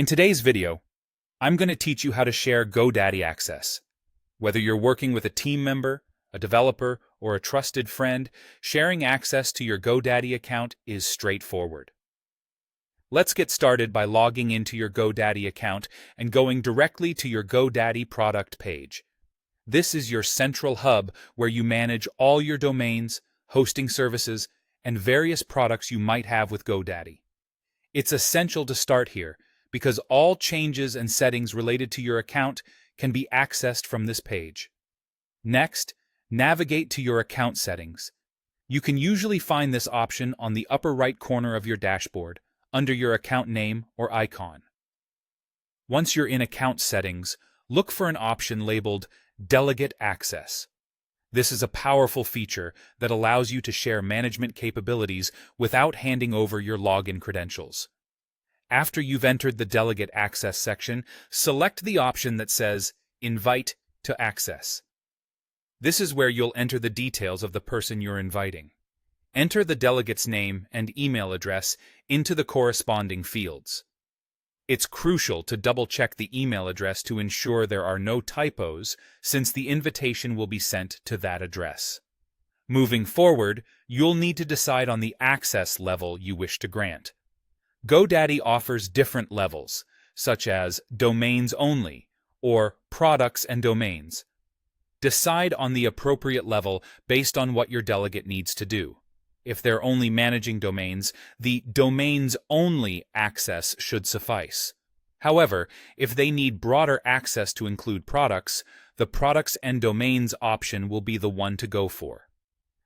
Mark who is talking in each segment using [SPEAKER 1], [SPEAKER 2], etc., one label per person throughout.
[SPEAKER 1] In today's video, I'm going to teach you how to share GoDaddy access. Whether you're working with a team member, a developer, or a trusted friend, sharing access to your GoDaddy account is straightforward. Let's get started by logging into your GoDaddy account and going directly to your GoDaddy product page. This is your central hub where you manage all your domains, hosting services, and various products you might have with GoDaddy. It's essential to start here because all changes and settings related to your account can be accessed from this page. Next, navigate to your account settings. You can usually find this option on the upper right corner of your dashboard, under your account name or icon. Once you're in Account Settings, look for an option labeled Delegate Access. This is a powerful feature that allows you to share management capabilities without handing over your login credentials. After you've entered the Delegate Access section, select the option that says Invite to Access. This is where you'll enter the details of the person you're inviting. Enter the delegate's name and email address into the corresponding fields. It's crucial to double-check the email address to ensure there are no typos, since the invitation will be sent to that address. Moving forward, you'll need to decide on the access level you wish to grant. GoDaddy offers different levels, such as Domains Only or Products and Domains. Decide on the appropriate level based on what your delegate needs to do. If they're only managing domains, the Domains Only access should suffice. However, if they need broader access to include products, the Products and Domains option will be the one to go for.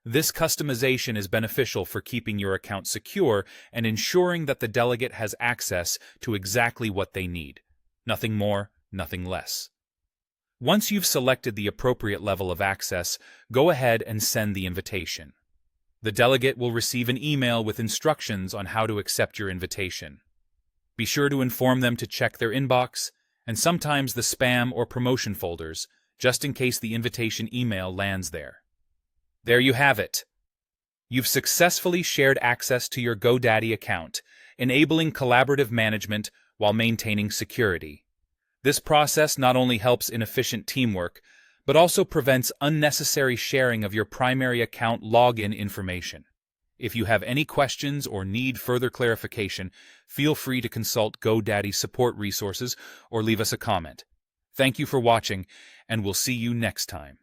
[SPEAKER 1] This customization is beneficial for keeping your account secure and ensuring that the delegate has access to exactly what they need. Nothing more, nothing less. Once you've selected the appropriate level of access, go ahead and send the invitation. The delegate will receive an email with instructions on how to accept your invitation. Be sure to inform them to check their inbox, and sometimes the spam or promotion folders, just in case the invitation email lands there. There you have it. You've successfully shared access to your GoDaddy account, enabling collaborative management while maintaining security. This process not only helps in efficient teamwork, but also prevents unnecessary sharing of your primary account login information. If you have any questions or need further clarification, feel free to consult GoDaddy support resources or leave us a comment. Thank you for watching, and we'll see you next time.